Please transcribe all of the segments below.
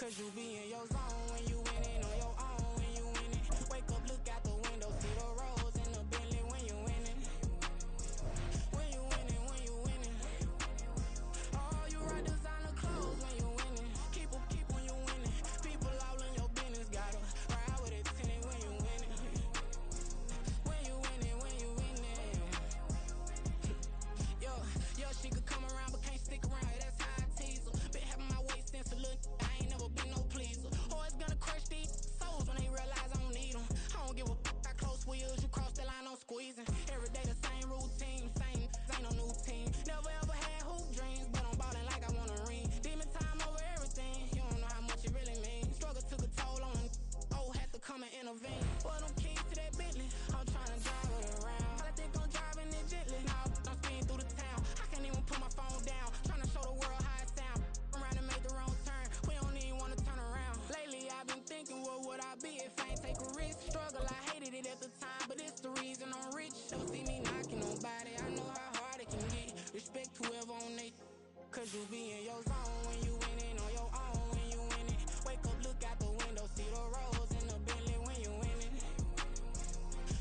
Cause you be in your zone when you winning on your own when you winning. Wake up, look out the window, see the rose in the Bentley when you winning. When you winning, when you winning. Oh, you rock designer clothes when you winning. Keep when you winning. People all in your business, gotta ride with it tinted when you winning. When you winning, when you winning. Yo, she could come around but can't stick around. That's how I tease her. Been having my waist since a little. I ain't never been no pleaser. Always gonna crush these souls when they realize I don't need them. I don't give a f. I close wheels, you cross the line, I'm squeezing. Every day the same routine, same, ain't no new team. Never ever had hoop dreams, but I'm ballin' like I want a ring. Demon time over everything, you don't know how much it really means. Struggle took a toll on them. Oh, had to come and intervene. Boy, them keys to that Bentley, I'm tryna drive it around. I think I'm driving it gently. Now I'm speeding through the town. I can't even put my phone down. Tryna show the world how it sound. Around and make the wrong turn. We don't even wanna turn around. Lately I've been thinking, what would I be if I ain't take a risk? Struggle, I hated it at the time, but it's the reason I'm rich. Don't see me knocking nobody. I know how hard it can get. Respect whoever on they. Cause you be in your zone when you winning on your own when you winning. Wake up, look out the window, see the rose in the Bentley when you winning.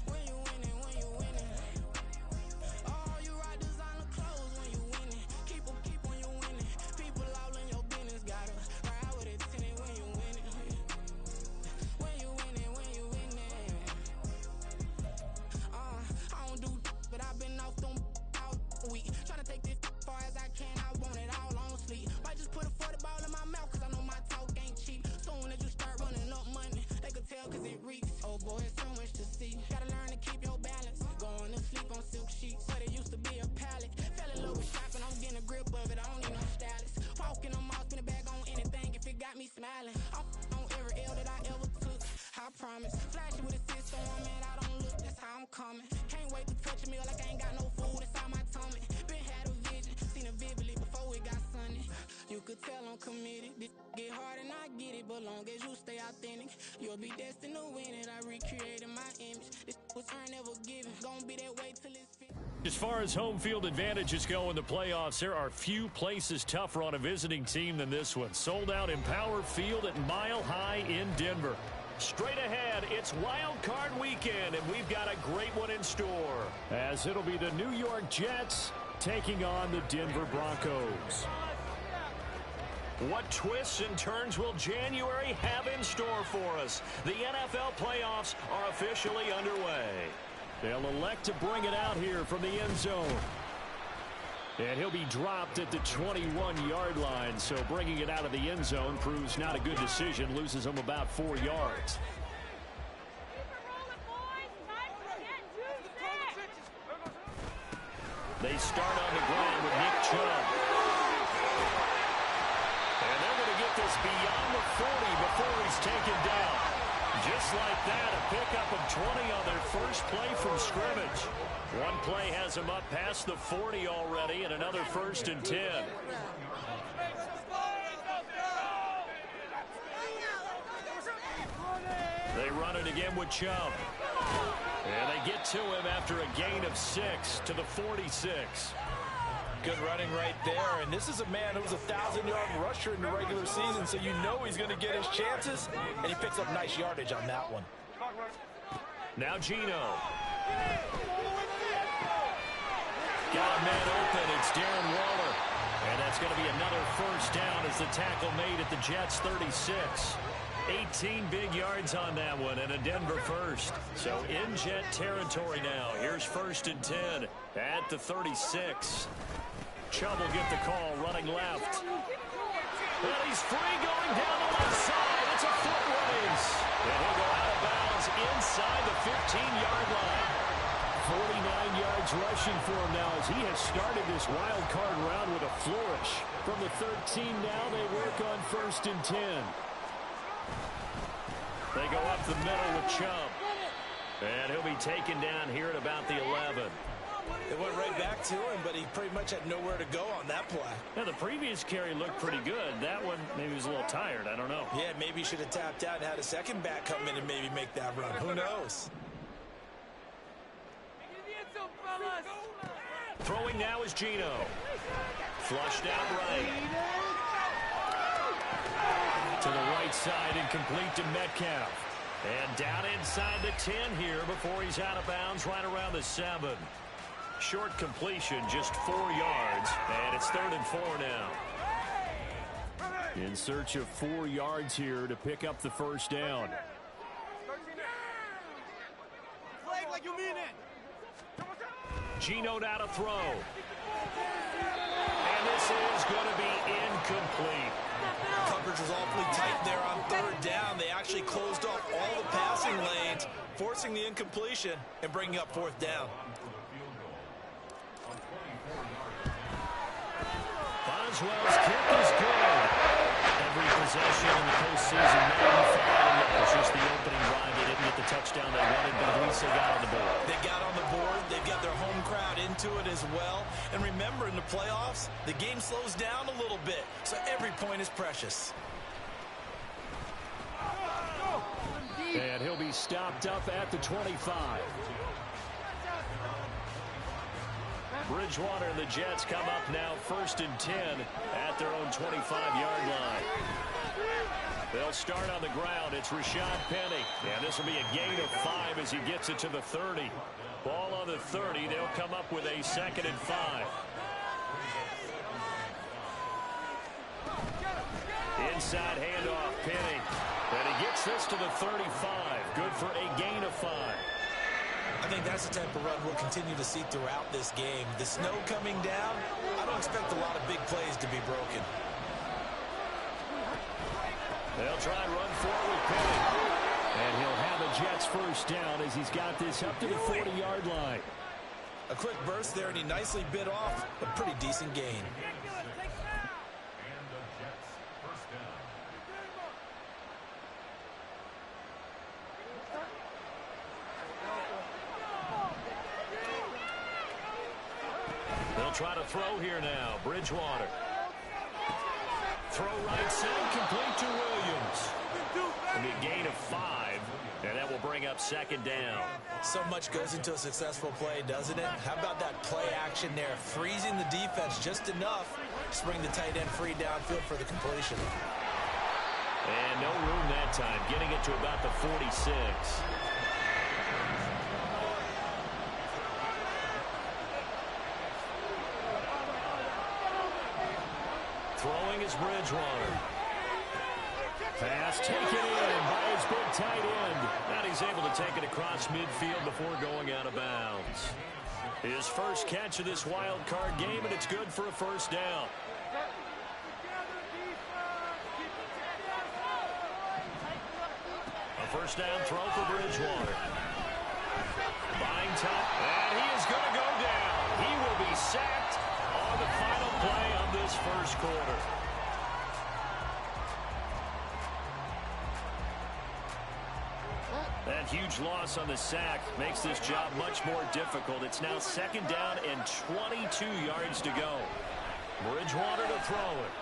When you winning, when you winning. Oh, you rock designer clothes when you winning. Keep when you winning. People all in your business, gotta ride with it tinted when you winning. When you winning, when you winning. I don't do but I've been off them all week. Tryna take this far as I can, I want it all on sleep. Might just put a 40 ball in my mouth, cause I know my talk ain't cheap. Soon as you start running up money, they could tell cause it reeks. Oh boy, it's so much to see. Gotta learn to keep your balance. Going to sleep on silk sheets, but it used to be a pallet. Fell in love with shopping, I'm getting a grip of it, I don't need no stylist. Walking on mall, spin a bag on anything if it got me smiling. I'm on every L that I ever took, I promise. Flashing with a sis, so I'm mad I don't look, that's how I'm coming. Can't wait to touch a meal like I ain't got no food inside my tummy. Been had a vision, seen it vividly before it got sunny. You could tell I'm committed. This get hard and I get it, but long as you stay authentic, you'll be destined to win it. I recreated my image. This was earned, never given. Gonna be that way till it's finished. As far as home field advantages go in the playoffs, there are few places tougher on a visiting team than this one. Sold out Empower Field at Mile High in Denver. Straight ahead, it's Wild Card Weekend, and we've got a great one in store, as it'll be the New York Jets taking on the Denver Broncos. What twists and turns will January have in store for us? The NFL playoffs are officially underway. They'll elect to bring it out here from the end zone. And he'll be dropped at the 21-yard line, so bringing it out of the end zone proves not a good decision, loses him about 4 yards. They start on the ground with Nick Chubb. And they're going to get this beyond the 40 before he's taken down. Just like that, a pickup of 20 on their first play from scrimmage. One play has them up past the 40 already, and another 1st and 10. They run it again with Chubb. And they get to him after a gain of 6 to the 46. Good running right there, and this is a man who was a 1,000-yard rusher in the regular season, so you know he's going to get his chances, and he picks up nice yardage on that one. Now Geno. Got a man open. It's Darren Waller. And that's going to be another 1st down as the tackle made at the Jets' 36. 18 big yards on that one and a Denver first. So in Jet territory now. Here's 1st and 10 at the 36. Chubb will get the call running left. And he's free going down the left side. It's a foot race. And he'll go out of bounds inside the 15-yard line. 49 yards rushing for him now as he has started this wild card round with a flourish. From the 13 now, they work on 1st and 10. They go up the middle with Chubb. And he'll be taken down here at about the 11. It went right back to him, but he pretty much had nowhere to go on that play. Now, the previous carry looked pretty good. That one, maybe he was a little tired. I don't know. Yeah, maybe he should have tapped out and had a second back come in and maybe make that run. Who knows? Throwing now is Geno. Flushed out right. To the right side, incomplete to Metcalf. And down inside the 10 here before he's out of bounds right around the 7. Short completion, just 4 yards, and it's 3rd and 4 now. In search of 4 yards here to pick up the first down. Like you mean it. Geno now to throw. And this is going to be incomplete. Coverage was awfully tight there on 3rd down. They actually closed off all the passing lanes, forcing the incompletion and bringing up 4th down. Boswell's kick is good. Every possession in the postseason, 95. It's just the opening drive. They didn't get the touchdown they wanted, but at least they got on the board. They got on the board. They've got their home crowd into it as well. And remember, in the playoffs, the game slows down a little bit, so every point is precious. And he'll be stopped up at the 25. Bridgewater and the Jets come up now 1st and 10 at their own 25-yard line. They'll start on the ground. It's Rashad Penny. And this will be a gain of 5 as he gets it to the 30. Ball on the 30. They'll come up with a 2nd and 5. Inside handoff, Penny. And he gets this to the 35. Good for a gain of 5. I think that's the type of run we'll continue to see throughout this game. The snow coming down, I don't expect a lot of big plays to be broken. They'll try and run forward with Penny. And he'll have a Jets first down as he's got this up to the 40-yard line. A quick burst there, and he nicely bit off a pretty decent gain. They'll try to throw here now. Bridgewater. Throw right side, complete to Williams. It'll be a gain of 5, and that will bring up 2nd down. So much goes into a successful play, doesn't it? How about that play action there? Freezing the defense just enough to bring the tight end free downfield for the completion. And no room that time, getting it to about the 46. Throwing is Bridgewater. Pass taken in by his big tight end. And he's able to take it across midfield before going out of bounds. His first catch of this wild card game, and it's good for a first down. A first down throw for Bridgewater. Buying top, and he is going to go down. He will be sacked on the final play of this first quarter. That huge loss on the sack makes this job much more difficult. It's now 2nd down and 22 yards to go. Bridgewater to throw it.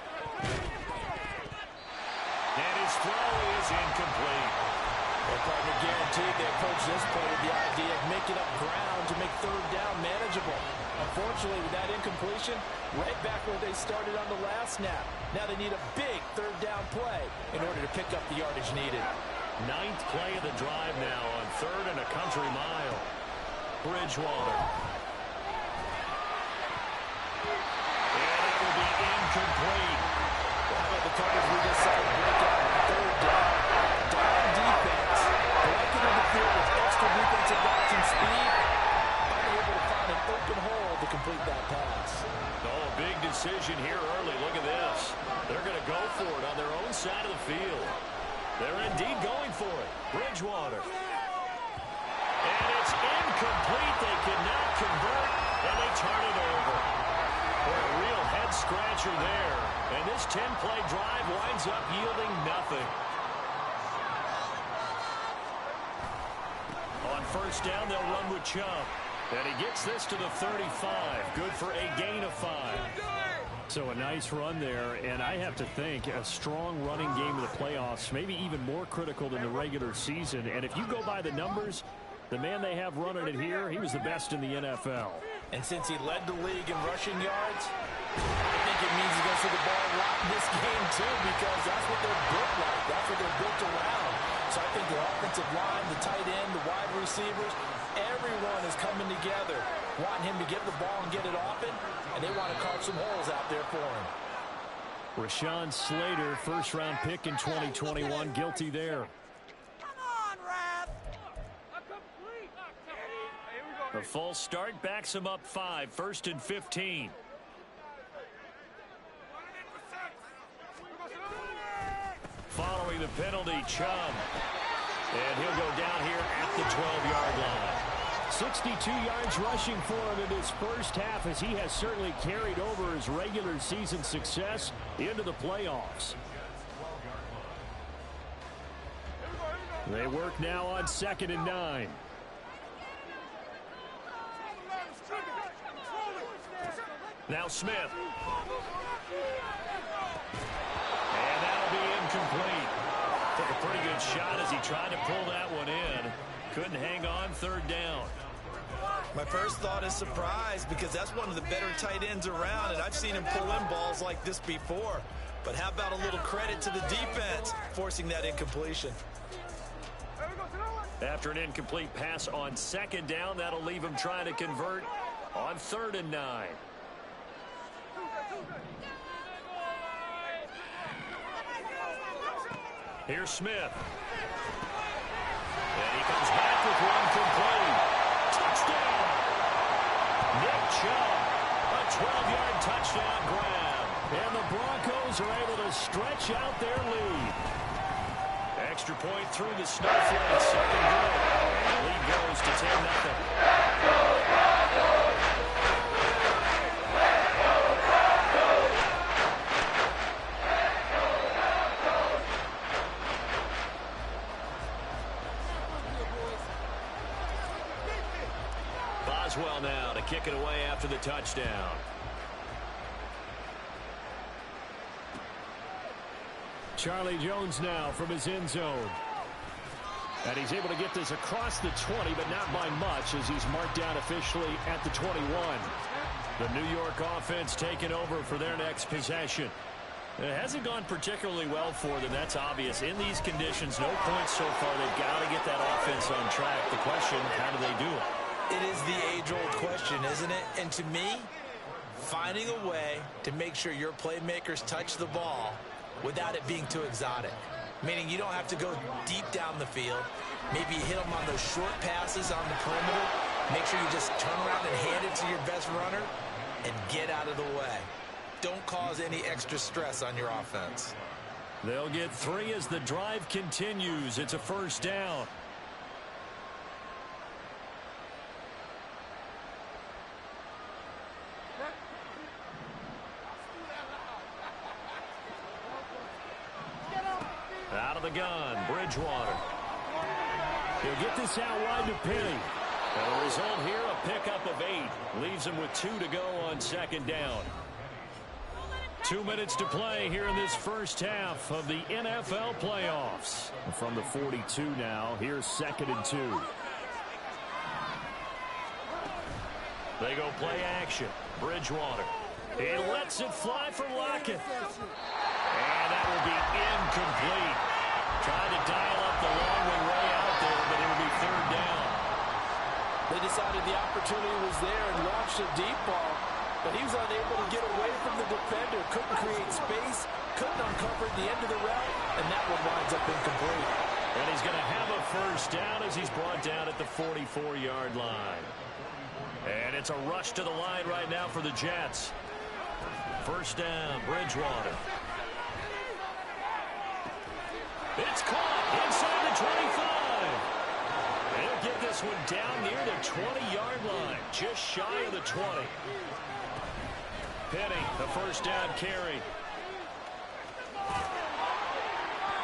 And his throw is incomplete. Well, partner, guaranteed they approach this play with the idea of making up ground to make 3rd down manageable. Unfortunately, with that incompletion, right back where they started on the last snap. Now they need a big 3rd down play in order to pick up the yardage needed. 9th play of the drive now on 3rd and a country mile. Bridgewater. And it will be incomplete. How about the coverage we just saw break out on 3rd down? Down defense. Collected in the field with extra defensive backs and speed. Unable to find an open hole to complete that pass. Oh, a big decision here early. Look at this. They're going to go for it on their own side of the field. They're indeed going for it. Bridgewater. And it's incomplete. They cannot convert, and they turn it over. Boy, a real head-scratcher there. And this 10-play drive winds up yielding nothing. On first down, they'll run with Chubb. And he gets this to the 35. Good for a gain of 5. So a nice run there, and I have to think a strong running game of the playoffs, maybe even more critical than the regular season. And if you go by the numbers, the man they have running it here, he was the best in the NFL. And since he led the league in rushing yards, I think it means he's going to see the ball a lot in this game, too, because that's what they're built like. That's what they're built around. So I think the offensive line, the tight end, the wide receivers, everyone is coming together, wanting him to get the ball and get it often, and they want to carve some holes out there for him. Rashawn Slater, first-round pick in 2021, guilty there. Come on, ref! A false start backs him up 5, 1st and 15. Following the penalty, Chubb. And he'll go down here at the 12-yard line. 62 yards rushing for him in this first half, as he has certainly carried over his regular season success into the playoffs. They work now on 2nd and 9. Now Smith. And that'll be incomplete. Took a pretty good shot as he tried to pull that one in. Couldn't hang on, 3rd down. My first thought is surprise, because that's one of the better tight ends around, and I've seen him pull in balls like this before. But how about a little credit to the defense forcing that incompletion? After an incomplete pass on 2nd down, that'll leave him trying to convert on 3rd and 9. Here's Smith. And he comes back with one complete. Touchdown! Nick Chubb, a 12-yard touchdown grab. And the Broncos are able to stretch out their lead. Extra point through the snowflakes. 2nd good. And the lead goes to 10-0. Boswell now to kick it away after the touchdown. Charlie Jones now from his end zone. And he's able to get this across the 20, but not by much, as he's marked down officially at the 21. The New York offense taking over for their next possession. It hasn't gone particularly well for them, that's obvious. In these conditions, no points so far. They've got to get that offense on track. The question, how do they do it? It is the age-old question, isn't it? And to me, finding a way to make sure your playmakers touch the ball without it being too exotic. Meaning you don't have to go deep down the field. Maybe you hit them on those short passes on the perimeter. Make sure you just turn around and hand it to your best runner and get out of the way. Don't cause any extra stress on your offense. They'll get 3 as the drive continues. It's a 1st down. Out of the gun, Bridgewater. He'll get this out wide to Penny. And the result here, a pickup of 8. Leaves him with 2 to go on 2nd down. 2 minutes to play here in this first half of the NFL playoffs. From the 42 now, here's 2nd and 2. They go play action. Bridgewater. He lets it fly for Lockett. And that will be incomplete. Tried to dial up the long way out there, but it will be 3rd down. They decided the opportunity was there and launched a deep ball, but he was unable to get away from the defender. Couldn't create space, couldn't uncover the end of the route, and that one winds up incomplete. And he's going to have a 1st down as he's brought down at the 44-yard line. And it's a rush to the line right now for the Jets. 1st down, Bridgewater. It's caught inside the 25. They'll get this one down near the 20-yard line, just shy of the 20. Penny, the 1st down carry.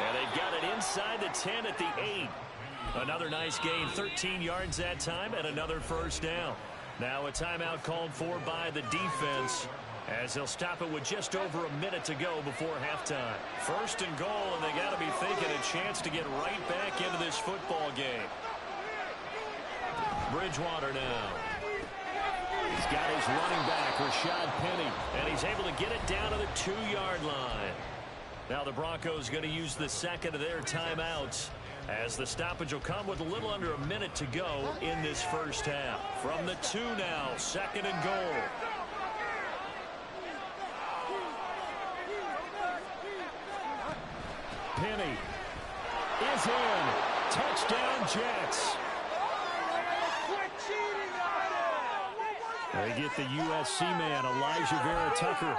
And they've got it inside the 10 at the 8. Another nice gain, 13 yards that time, and another 1st down. Now a timeout called for by the defense, as they'll stop it with just over a minute to go before halftime. 1st and goal, and they got to be thinking a chance to get right back into this football game. Bridgewater now. He's got his running back, Rashad Penny, and he's able to get it down to the 2-yard line. Now the Broncos going to use the second of their timeouts, as the stoppage will come with a little under a minute to go in this first half. From the 2 now, 2nd and goal. Penny is in. Touchdown, Jets. They get the USC man, Elijah Vera-Tucker.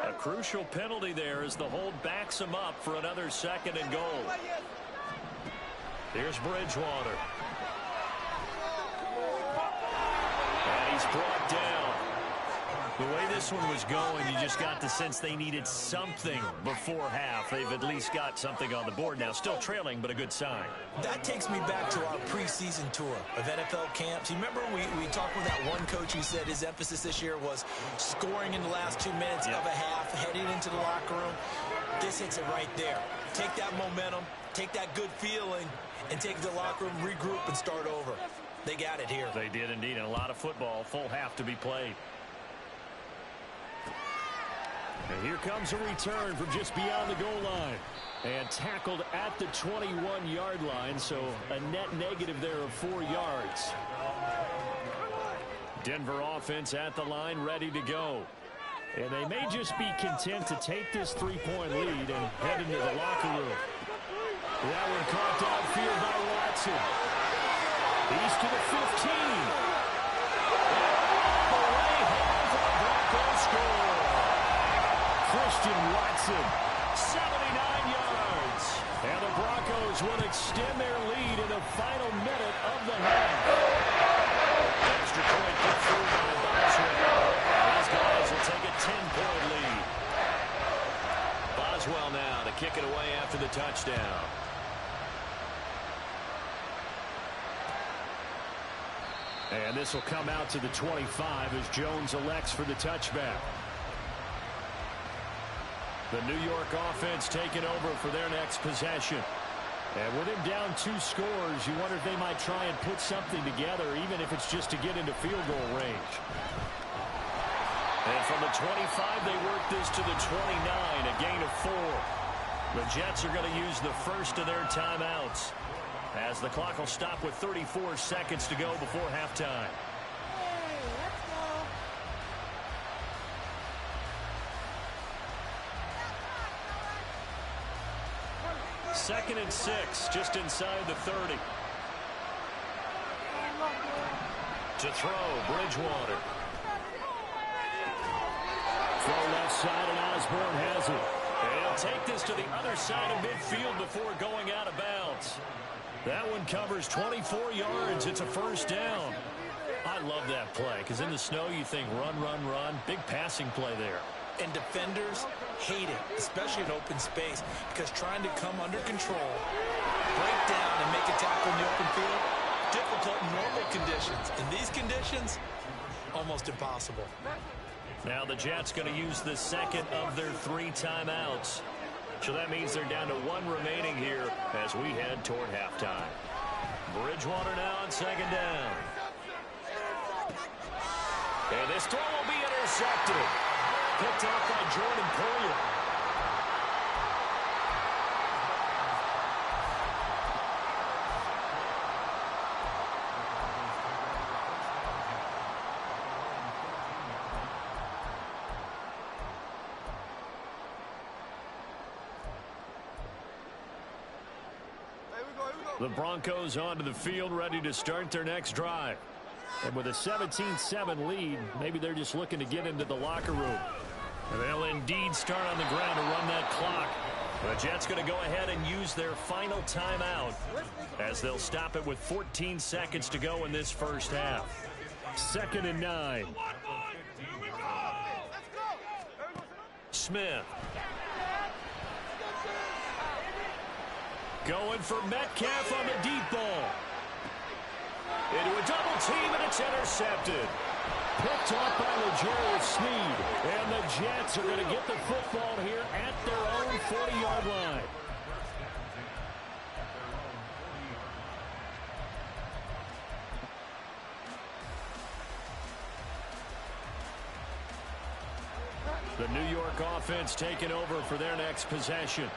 A crucial penalty there as the hold backs him up for another 2nd and goal. Here's Bridgewater. And he's brought down. The way this one was going, you just got the sense they needed something before half. They've at least got something on the board now. Still trailing, but a good sign. That takes me back to our preseason tour of NFL camps. You remember we talked with that one coach who said his emphasis this year was scoring in the last 2 minutes of a half, heading into the locker room. This hits it right there. Take that momentum, take that good feeling, and take it to the locker room, regroup, and start over. They got it here. They did indeed, and a lot of football, full half to be played. And here comes a return from just beyond the goal line. And tackled at the 21-yard line, so a net negative there of 4 yards. Denver offense at the line, ready to go. And they may just be content to take this 3-point lead and head into the locker room. That one caught downfield by Watson. He's to the 15. Away home for the Broncos score. Christian Watson, 79 yards. And the Broncos will extend their lead in the final minute of the half. Extra point put through by Boswell. These guys will take a 10-point lead. Boswell now to kick it away after the touchdown. And this will come out to the 25 as Jones elects for the touchback. The New York offense taking over for their next possession. And with him down 2 scores, you wonder if they might try and put something together, even if it's just to get into field goal range. And from the 25, they work this to the 29, a gain of 4. The Jets are going to use the first of their timeouts, as the clock will stop with 34 seconds to go before halftime. 2nd and 6, just inside the 30. To throw, Bridgewater. Throw left side, and Osborne has it. And he'll take this to the other side of midfield before going out of bounds. That one covers 24 yards. It's a first down. I love that play, because in the snow you think run, run, run. Big passing play there. And defenders hate it, especially in open space, because trying to come under control, break down, and make a tackle in the open field, difficult in normal conditions. In these conditions, almost impossible. Now the Jets going to use the second of their 3 timeouts. So that means they're down to 1 remaining here as we head toward halftime. Bridgewater now on 2nd down. And this throw will be intercepted. Picked off by Jordan Poyer. The Broncos onto the field, ready to start their next drive. And with a 17-7 lead, maybe they're just looking to get into the locker room. And they'll indeed start on the ground to run that clock. The Jets going to go ahead and use their final timeout, as they'll stop it with 14 seconds to go in this first half. 2nd and 9. Smith. Going for Metcalf on the deep ball. Into a double team, and it's intercepted. Picked off by L'Jarius Sneed. And the Jets are going to get the football here at their own 40-yard line. York offense taking over for their next possession.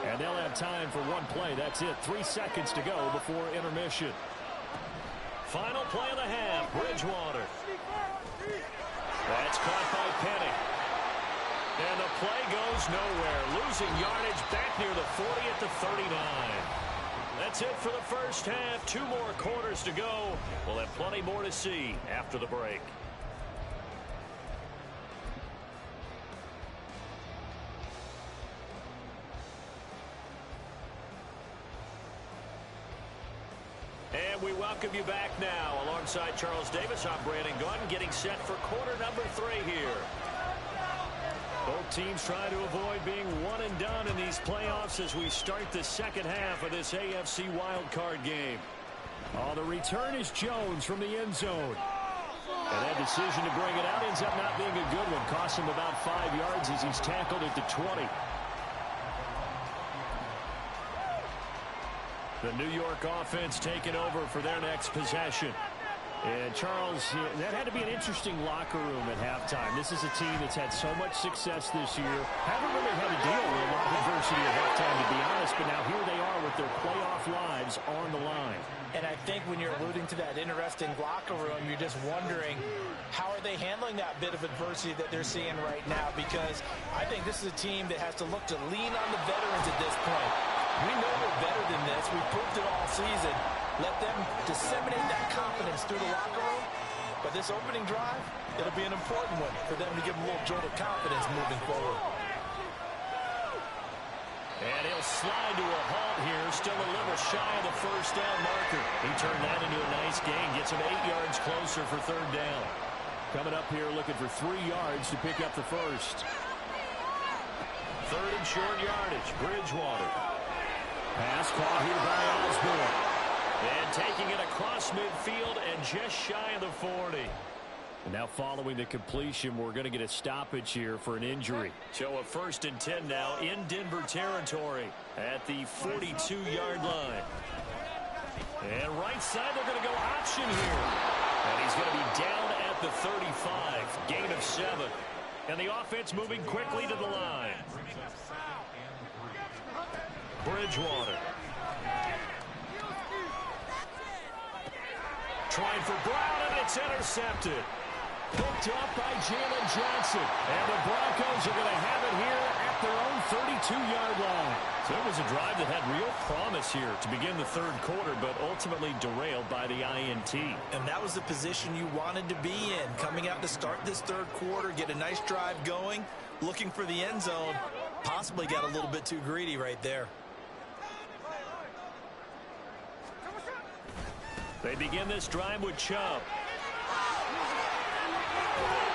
And they'll have time for one play. That's it. 3 seconds to go before intermission. Final play of the half, Bridgewater. That's caught by Penny. And the play goes nowhere. Losing yardage back near the 40 at the 39. That's it for the first half. 2 more quarters to go. We'll have plenty more to see after the break. And we welcome you back now. Alongside Charles Davis, I'm Brandon Gunn, getting set for quarter number 3 here. Both teams trying to avoid being one and done in these playoffs as we start the second half of this AFC wildcard game. Oh, the return is Jones from the end zone. And that decision to bring it out ends up not being a good one. Costs him about 5 yards as he's tackled at the 20. The New York offense taking over for their next possession. And Charles, that had to be an interesting locker room at halftime. This is a team that's had so much success this year. Haven't really had to deal with a lot of adversity at halftime, to be honest, but now here they are with their playoff lives on the line. And I think when you're alluding to that interesting locker room, you're just wondering, how are they handling that bit of adversity that they're seeing right now? Because I think this is a team that has to look to lean on the veterans at this point. We know we're better than this. We've proved it all season. Let them disseminate that confidence through the locker room. But this opening drive, it'll be an important one for them to give them a little jolt of confidence moving forward. And he'll slide to a halt here, still a little shy of the first down marker. He turned that into a nice gain, gets him 8 yards closer for third down. Coming up here looking for 3 yards to pick up the first. Third and short yardage, Bridgewater. Pass caught here by Osborne. And taking it across midfield and just shy of the 40. And now following the completion, we're going to get a stoppage here for an injury. So a 1st and 10 now in Denver territory at the 42-yard line. And right side, they're going to go option here. And he's going to be down at the 35. Gain of 7. And the offense moving quickly to the line. Bridgewater. Trying for Brown, and it's intercepted. Picked up by Jalen Johnson. And the Broncos are going to have it here at their own 32-yard line. So it was a drive that had real promise here to begin the third quarter, but ultimately derailed by the INT. And that was the position you wanted to be in. Coming out to start this third quarter, get a nice drive going, looking for the end zone. Possibly got a little bit too greedy right there. They begin this drive with Chubb.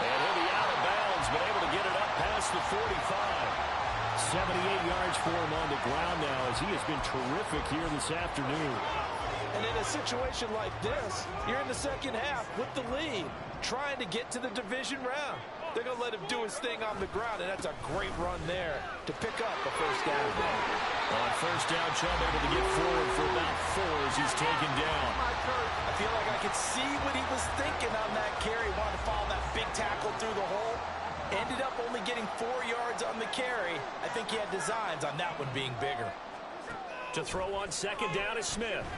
And he'll be out of bounds, but able to get it up past the 45. 78 yards for him on the ground now as he has been terrific here this afternoon. And in a situation like this, you're in the second half with the lead, trying to get to the division round. They're going to let him do his thing on the ground, and that's a great run there to pick up a first down. On first down, Chubb able to get forward for about 4 as he's taken down. I feel like I could see what he was thinking on that carry. Wanted to follow that big tackle through the hole. Ended up only getting 4 yards on the carry. I think he had designs on that one being bigger. To throw on second down is Smith.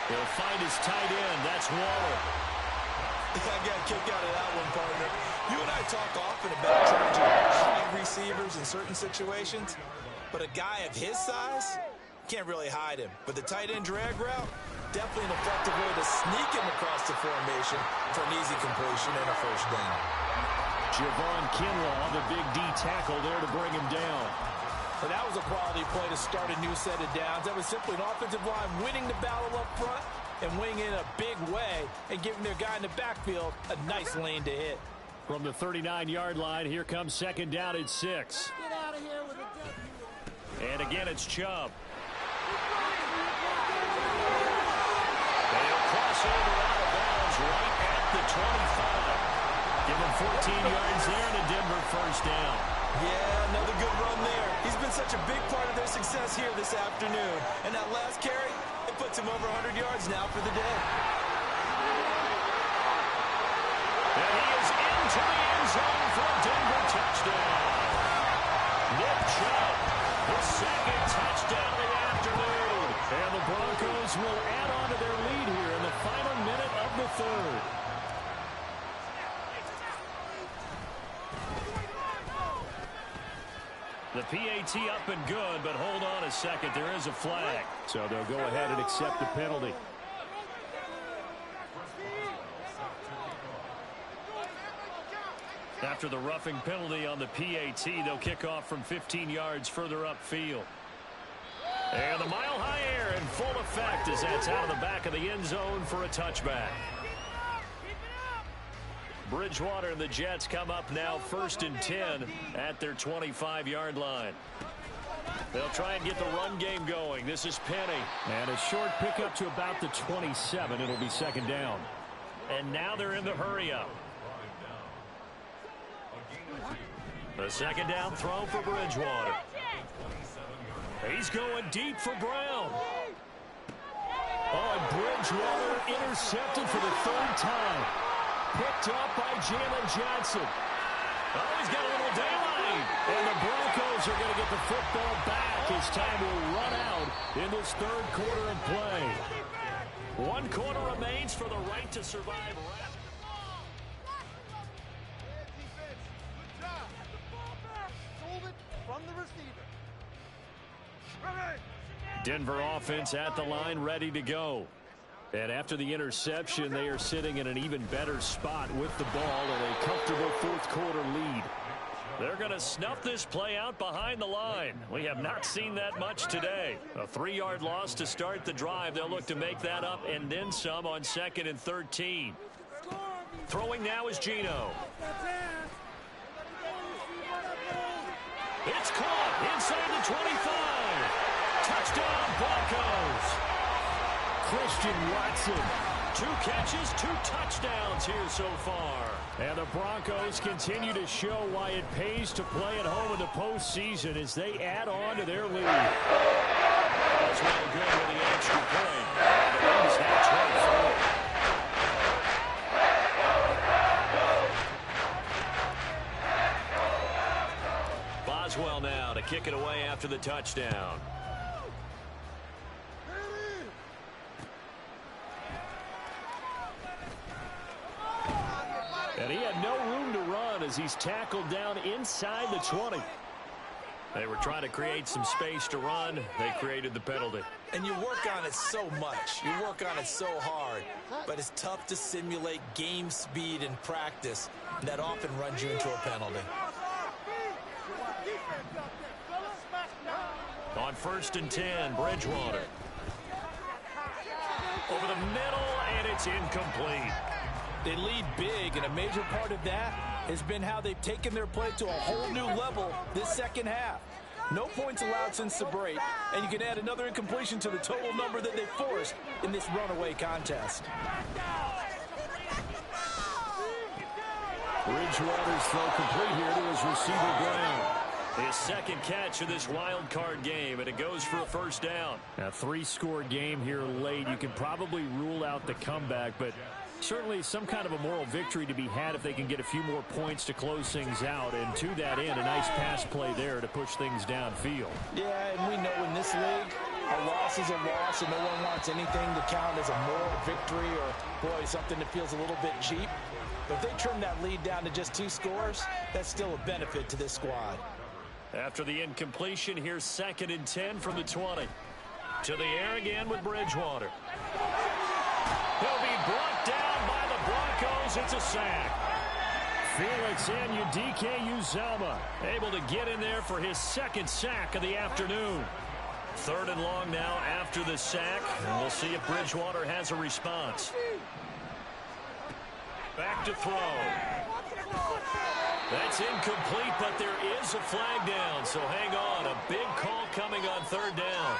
He'll find his tight end. That's Waller. I got a kick out of that one, partner. You and I talk often about trying to hide receivers in certain situations, but a guy of his size can't really hide him. But the tight end drag route, definitely an effective way to sneak him across the formation for an easy completion and a first down. Javon Kinlaw, the big D tackle there to bring him down. And that was a quality play to start a new set of downs. That was simply an offensive line winning the battle up front and winning in a big way and giving their guy in the backfield a nice lane to hit. From the 39-yard line, here comes second down at 6. Get out of here with a W. And again, it's Chubb. They'll cross over out of bounds right at the 25. Give him 14 yards there and a Denver first down. Yeah, another good run there. He's been such a big part of their success here this afternoon. And that last carry, it puts him over 100 yards now for the day. And he is in into the end zone for a Denver touchdown. Nick Chubb, the second touchdown of the afternoon. And the Broncos will add on to their lead here in the final minute of the third. The PAT up and good, but hold on a second. There is a flag. So they'll go ahead and accept the penalty. After the roughing penalty on the PAT, they'll kick off from 15 yards further upfield. And the mile-high air in full effect as that's out of the back of the end zone for a touchback. Bridgewater and the Jets come up now 1st and 10 at their 25-yard line. They'll try and get the run game going. This is Penny. And a short pickup to about the 27. It'll be 2nd down. And now they're in the hurry-up. The 2nd down throw for Bridgewater. He's going deep for Brown. Oh, and Bridgewater intercepted for the 3rd time. Picked up by Jalen Johnson. Oh, he's got a little daylight. And the Broncos are going to get the football back as time will run out in this 3rd quarter of play. 1 quarter remains for the right to survive. Denver offense at the line, ready to go. And after the interception, they are sitting in an even better spot with the ball and a comfortable 4th quarter lead. They're going to snuff this play out behind the line. We have not seen that much today. A 3-yard loss to start the drive. They'll look to make that up and then some on 2nd and 13. Throwing now is Geno. It's caught inside the 25. Touchdown, Broncos. Christian Watson. 2 catches, 2 touchdowns here so far. And the Broncos continue to show why it pays to play at home in the postseason as they add on to their lead. That's really good with the extra point. The lead is now 24. Boswell now to kick it away after the touchdown. And he had no room to run as he's tackled down inside the 20. They were trying to create some space to run. They created the penalty. And you work on it so much. You work on it so hard. But it's tough to simulate game speed in practice. That often runs you into a penalty. On 1st and 10, Bridgewater. Over the middle, and it's incomplete. They lead big, and a major part of that has been how they've taken their play to a whole new level this 2nd half. No points allowed since the break, and you can add another incompletion to the total number that they forced in this runaway contest. Bridgewater's throw complete here to his receiver, Brown. His 2nd catch of this wild card game, and it goes for a 1st down. A 3-score game here late. You can probably rule out the comeback, but certainly some kind of a moral victory to be had if they can get a few more points to close things out. And to that end, a nice pass play there to push things downfield. Yeah, and we know in this league, a loss is a loss, and no one wants anything to count as a moral victory or, boy, something that feels a little bit cheap. But if they trim that lead down to just 2 scores, that's still a benefit to this squad. After the incompletion, here's 2nd and 10 from the 20. To the air again with Bridgewater. He'll be brought down by the Broncos. It's a sack. Felix Anudike-Uzomah able to get in there for his 2nd sack of the afternoon. 3rd and long now after the sack. And we'll see if Bridgewater has a response. Back to throw. That's incomplete, but there is a flag down. So hang on. A big call coming on 3rd down.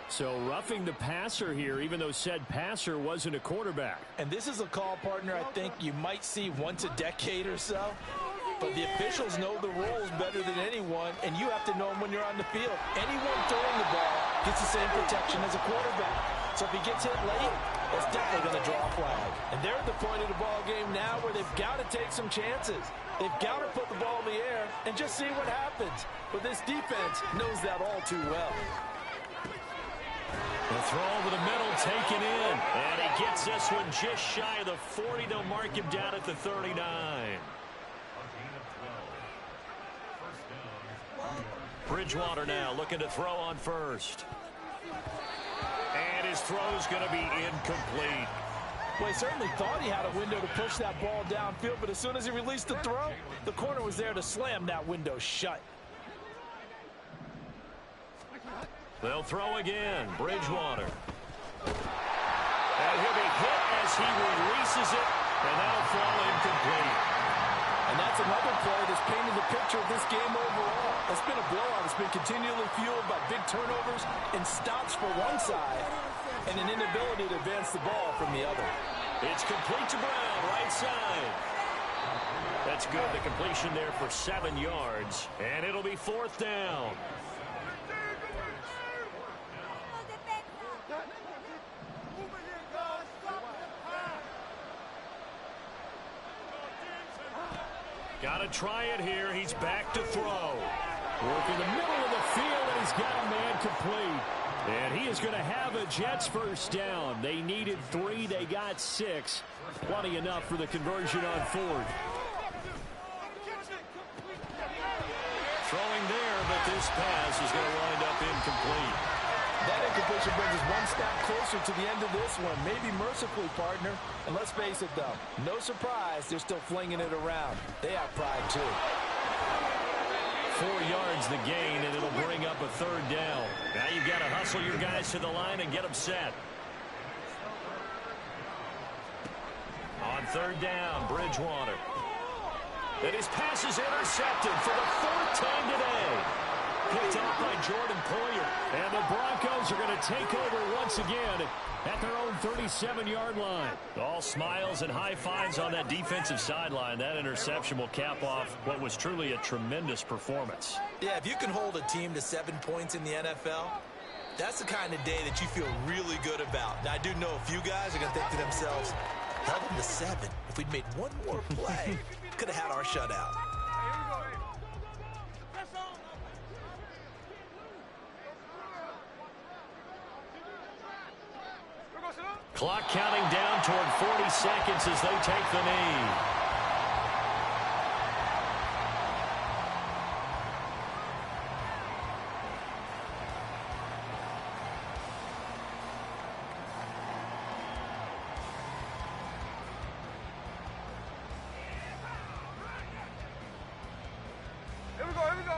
So roughing the passer here, even though said passer wasn't a quarterback. And this is a call, partner, I think you might see once a decade or so. But the officials know the rules better than anyone, and you have to know them when you're on the field. Anyone throwing the ball gets the same protection as a quarterback. So if he gets hit late, That's definitely going to draw a flag. And they're at the point of the ball game now where they've got to take some chances. They've got to put the ball in the air and just see what happens. But this defense knows that all too well. The throw over the middle, taken in. And he gets this one just shy of the 40. They'll mark him down at the 39. Bridgewater now looking to throw on first. And his throw's going to be incomplete. Well, he certainly thought he had a window to push that ball downfield, but as soon as he released the throw, the corner was there to slam that window shut. They'll throw again. Bridgewater. And he'll be hit as he releases it, and that'll fall incomplete. And that's another play that's painted the picture of this game overall. It's been a blowout. It's been continually fueled by big turnovers and stops for one side and an inability to advance the ball from the other. It's complete to Brown, right side. That's good. The completion there for 7 yards, and it'll be 4th down. Got to try it here. He's back to throw. Work in the middle of the field, and he's got a man complete. And he is going to have a Jets first down. They needed 3. They got 6. Plenty enough for the conversion on 4th. Throwing there, but this pass is going to wind up incomplete. That incompletion brings us one step closer to the end of this one. Maybe mercifully, partner. And let's face it, though, no surprise, they're still flinging it around. They have pride, too. 4 yards the gain, and it'll bring up a 3rd down. Now you've got to hustle your guys to the line and get them set. On 3rd down, Bridgewater. And his pass is intercepted for the 4th time today. Picked off by Jordan Poyer. And the Broncos are going to take over once again at their own 37-yard line. All smiles and high fives on that defensive sideline. That interception will cap off what was truly a tremendous performance. Yeah, if you can hold a team to 7 points in the NFL, that's the kind of day that you feel really good about. Now, I do know a few guys are going to think to themselves, held them to 7. If we'd made one more play, could have had our shutout. Clock counting down toward 40 seconds as they take the knee. Here we go, here we go.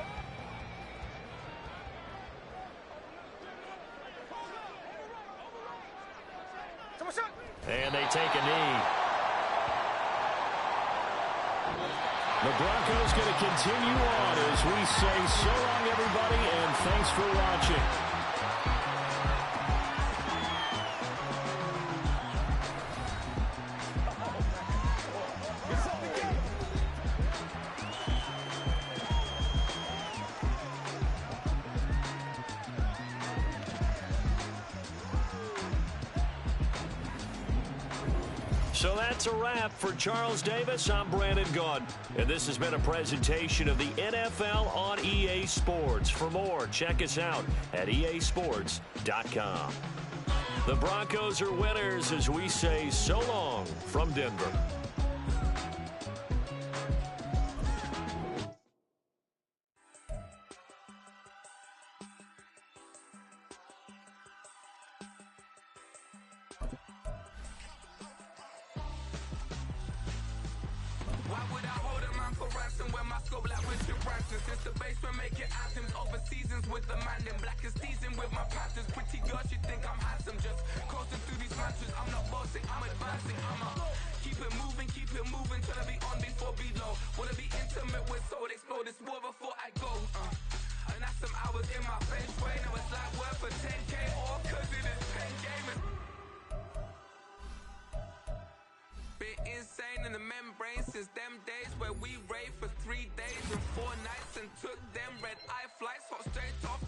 And they take a knee. The Broncos going to continue on as we say so long, everybody, and thanks for watching. So that's a wrap for Charles Davis. I'm Brandon Gaudin, and this has been a presentation of the NFL on EA Sports. For more, check us out at easports.com. The Broncos are winners as we say so long from Denver. Why would I hold a man for ransom when my scope like Richard Branson? Since the basement making anthems over seasons with the man in black is seasoned with my Panthers. Pretty girls, you think I'm handsome, just coasting through these matches. I'm not bossing, I'm advancing. I'ma keep it moving, trying to be on before below. Wanna be intimate with soul, explore this war before I go. And that's some hours in my feng shui. Now it's like worth for 10K, all cause it is pen gaming. Been insane in the membrane since them days where we raved for 3 days and 4 nights and took them red eye flights hot straight off